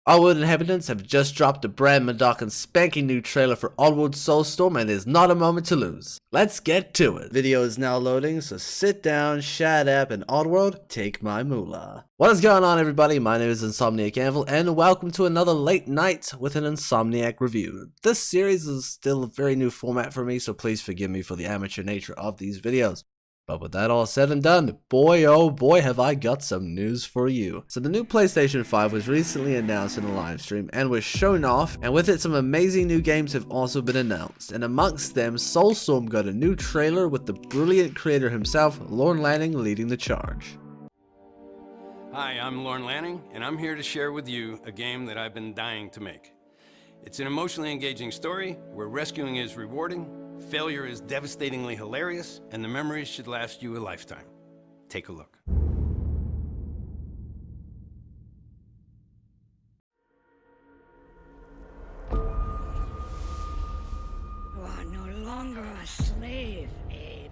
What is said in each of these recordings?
Oddworld inhabitants have just dropped a brand Madoc spanking new trailer for Oddworld Soulstorm, and there's not a moment to lose. Let's get to it. Video is now loading, so sit down, shut up, and Oddworld, take my moolah. What is going on, everybody? My name is Insomniac, and welcome to another late night with an Insomniac review. This series is still a very new format for me, so please forgive me for the amateur nature of these videos. But with that all said and done, boy oh boy have I got some news for you. So the new PlayStation 5 was recently announced in a live stream and was shown off, and with it some amazing new games have also been announced, and amongst them Soulstorm got a new trailer with the brilliant creator himself, Lorne Lanning, leading the charge. Hi, I'm Lorne Lanning, and I'm here to share with you a game that I've been dying to make. It's an emotionally engaging story where rescuing is rewarding, failure is devastatingly hilarious, and the memories should last you a lifetime. Take a look. You are no longer a slave, Abe.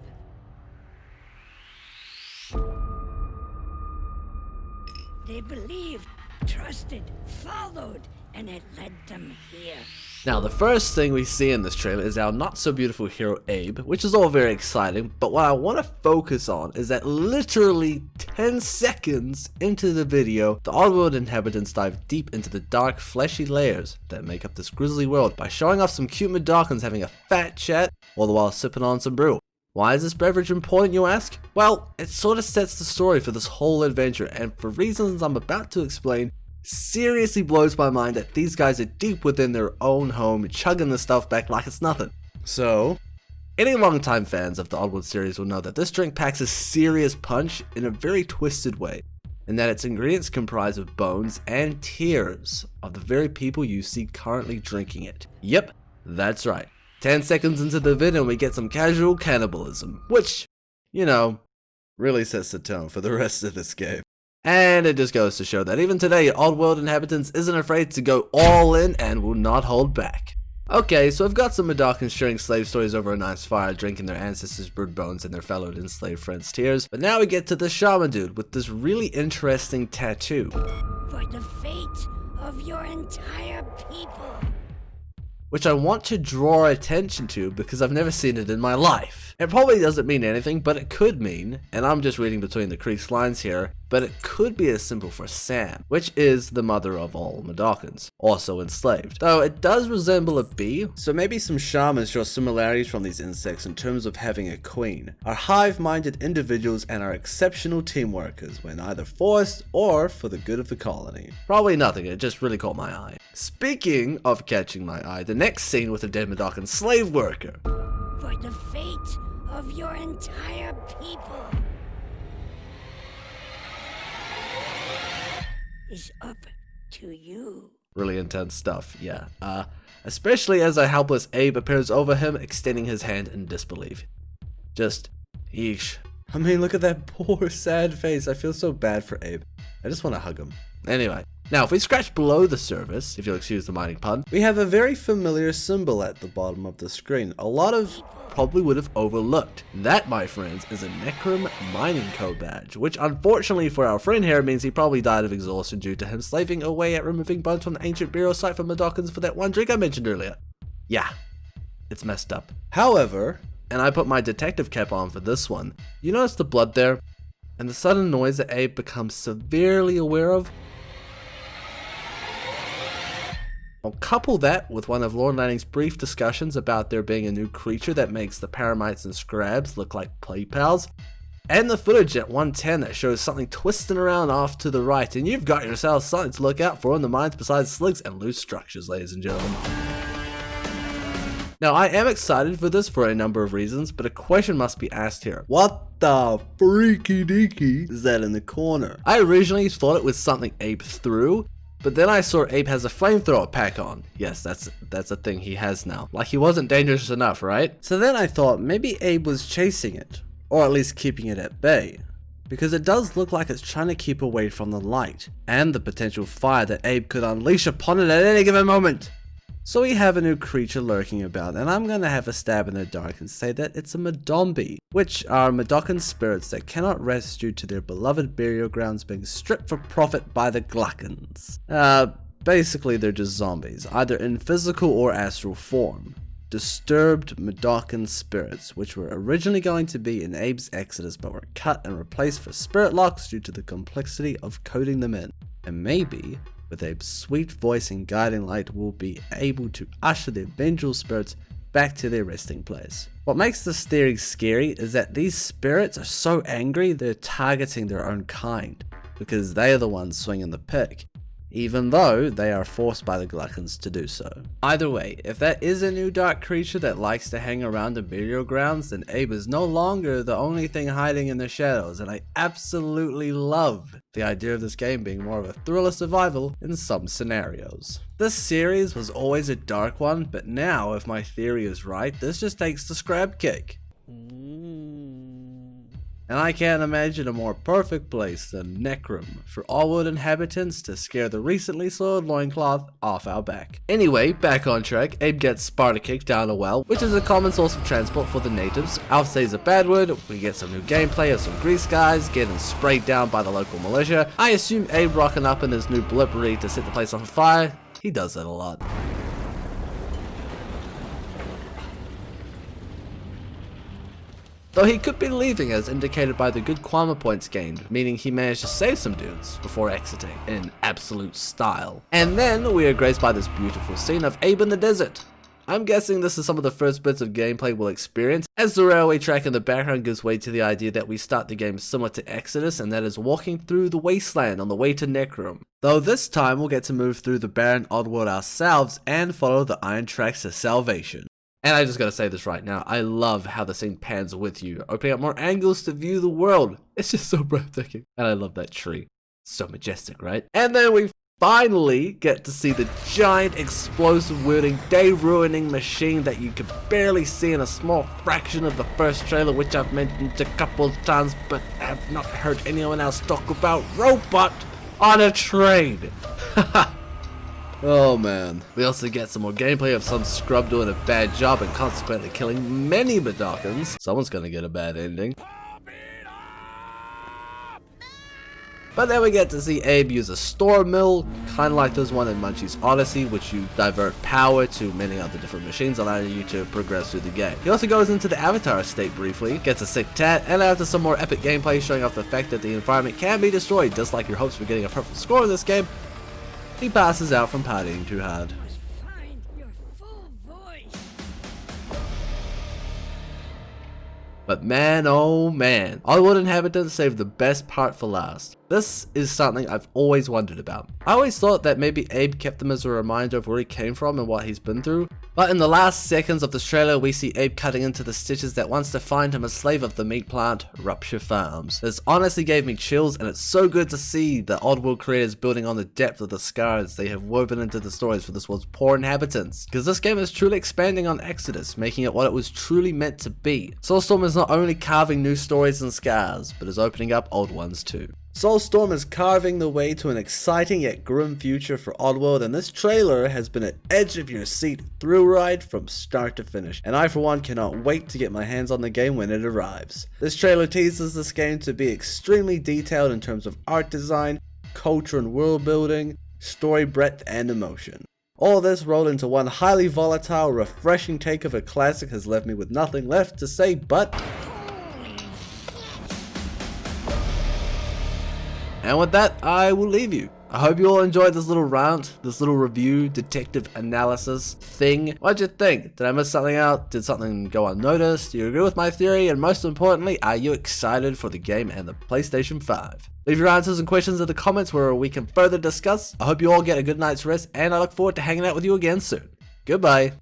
They believed, trusted, followed, and it led them here. Now, the first thing we see in this trailer is our not-so-beautiful hero Abe, which is all very exciting, but what I want to focus on is that literally 10 seconds into the video, the Oddworld inhabitants dive deep into the dark, fleshy layers that make up this grisly world by showing off some cute Madocans having a fat chat, all the while sipping on some brew. Why is this beverage important, you ask? Well, it sort of sets the story for this whole adventure, and for reasons I'm about to explain, seriously blows my mind that these guys are deep within their own home, chugging the stuff back like it's nothing. So, any longtime fans of the Oddworld series will know that this drink packs a serious punch in a very twisted way, and that its ingredients comprise of bones and tears of the very people you see currently drinking it. Yep, that's right. 10 seconds into the vid and we get some casual cannibalism, which, you know, really sets the tone for the rest of this game. And it just goes to show that even today, Oddworld inhabitants isn't afraid to go all in and will not hold back. Okay, so I've got some Madocans sharing slave stories over a nice fire, drinking their ancestors' brood bones and their fellow enslaved friends' tears. But now we get to the shaman dude with this really interesting tattoo. For the fate of your entire people. Which I want to draw attention to because I've never seen it in my life. It probably doesn't mean anything, but it could mean, and I'm just reading between the crease lines here, but it could be as simple for Sam, which is the mother of all Madocans, also enslaved. Though it does resemble a bee, so maybe some shamans draw similarities from these insects in terms of having a queen, are hive-minded individuals and are exceptional team workers when either forced or for the good of the colony. Probably nothing, it just really caught my eye. Speaking of catching my eye, the next scene with a dead Madocan slave worker. For the fate of your entire people is up to you. Really intense stuff, yeah. Especially as a helpless Abe appears over him, extending his hand in disbelief. Just, yeesh. I mean, look at that poor, sad face. I feel so bad for Abe. I just want to hug him. Anyway, now if we scratch below the surface, if you'll excuse the mining pun, we have a very familiar symbol at the bottom of the screen. A lot of probably would have overlooked. That, my friends, is a Necrom mining code badge, which unfortunately for our friend here means he probably died of exhaustion due to him slaving away at removing bones from the ancient burial site for Madocans for that one drink I mentioned earlier. Yeah, it's messed up. However, and I put my detective cap on for this one, you notice the blood there? And the sudden noise that Abe becomes severely aware of? I'll couple that with one of Lorne Lanning's brief discussions about there being a new creature that makes the Paramites and Scrabs look like play pals, and the footage at 110 that shows something twisting around off to the right, and you've got yourself something to look out for in the mines besides slugs and loose structures, ladies and gentlemen. Now, I am excited for this for a number of reasons, but a question must be asked here. What the freaky deaky is that in the corner? I originally thought it was something Abe threw, but then I saw Abe has a flamethrower pack on. Yes, that's a thing he has now. Like he wasn't dangerous enough, right? So then I thought maybe Abe was chasing it, or at least keeping it at bay. Because it does look like it's trying to keep away from the light, and the potential fire that Abe could unleash upon it at any given moment. So we have a new creature lurking about, and I'm gonna have a stab in the dark and say that it's a Madombi, which are Madocan spirits that cannot rest due to their beloved burial grounds being stripped for profit by the Gluckans. Basically, they're just zombies, either in physical or astral form. Disturbed Mudokon spirits, which were originally going to be in Abe's Exodus but were cut and replaced for spirit locks due to the complexity of coding them in. And maybe, with Abe's sweet voice and guiding light, we'll be able to usher their vengeful spirits back to their resting place. What makes this theory scary is that these spirits are so angry they're targeting their own kind, because they are the ones swinging the pick, even though they are forced by the Gluckons to do so. Either way, if that is a new dark creature that likes to hang around the burial grounds, then Abe is no longer the only thing hiding in the shadows, and I absolutely love the idea of this game being more of a thriller survival in some scenarios. This series was always a dark one, but now, if my theory is right, this just takes the scrap cake. And I can't imagine a more perfect place than Necrum for Oddworld inhabitants to scare the recently soiled loincloth off our back. Anyway, back on track, Abe gets Sparta kicked down a well, which is a common source of transport for the natives. Alf says a bad word, we get some new gameplay of some grease guys getting sprayed down by the local militia. I assume Abe rocking up in his new blippery to set the place on fire. He does that a lot. Though he could be leaving as indicated by the good Kwama points gained, meaning he managed to save some dudes before exiting in absolute style. And then we are graced by this beautiful scene of Abe in the desert. I'm guessing this is some of the first bits of gameplay we'll experience, as the railway track in the background gives way to the idea that we start the game similar to Exodus, and that is walking through the wasteland on the way to Necrum. Though this time we'll get to move through the barren Oddworld ourselves and follow the iron tracks to salvation. And I just gotta say this right now, I love how the scene pans with you, opening up more angles to view the world. It's just so breathtaking. And I love that tree. It's so majestic, right? And then we finally get to see the giant explosive wielding, day-ruining machine that you could barely see in a small fraction of the first trailer, which I've mentioned a couple of times, but have not heard anyone else talk about. Robot on a train. Oh man. We also get some more gameplay of some scrub doing a bad job and consequently killing many Mudokons. Someone's gonna get a bad ending. But then we get to see Abe use a store mill, kind of like this one in Munchie's Odyssey, which you divert power to many other different machines, allowing you to progress through the game. He also goes into the Avatar estate briefly, gets a sick tat, and after some more epic gameplay showing off the fact that the environment can be destroyed, just like your hopes for getting a perfect score in this game, he passes out from partying too hard. You must find your full voice. But man, oh man, Oddworld inhabitants saved the best part for last. This is something I've always wondered about. I always thought that maybe Abe kept them as a reminder of where he came from and what he's been through. But in the last seconds of this trailer, we see Abe cutting into the stitches that wants to find him a slave of the meat plant, Rupture Farms. This honestly gave me chills, and it's so good to see the Oddworld creators building on the depth of the scars they have woven into the stories for this world's poor inhabitants. Because this game is truly expanding on Exodus, making it what it was truly meant to be. Soulstorm is not only carving new stories and scars, but is opening up old ones too. Soulstorm is carving the way to an exciting yet grim future for Oddworld, and this trailer has been an edge of your seat thrill ride from start to finish, and I for one cannot wait to get my hands on the game when it arrives. This trailer teases this game to be extremely detailed in terms of art design, culture and world building, story breadth and emotion. All this rolled into one highly volatile, refreshing take of a classic has left me with nothing left to say but... And with that, I will leave you. I hope you all enjoyed this little rant, this little review, detective analysis thing. What'd you think? Did I miss something out? Did something go unnoticed? Do you agree with my theory? And most importantly, are you excited for the game and the PlayStation 5? Leave your answers and questions in the comments where we can further discuss. I hope you all get a good night's rest, and I look forward to hanging out with you again soon. Goodbye.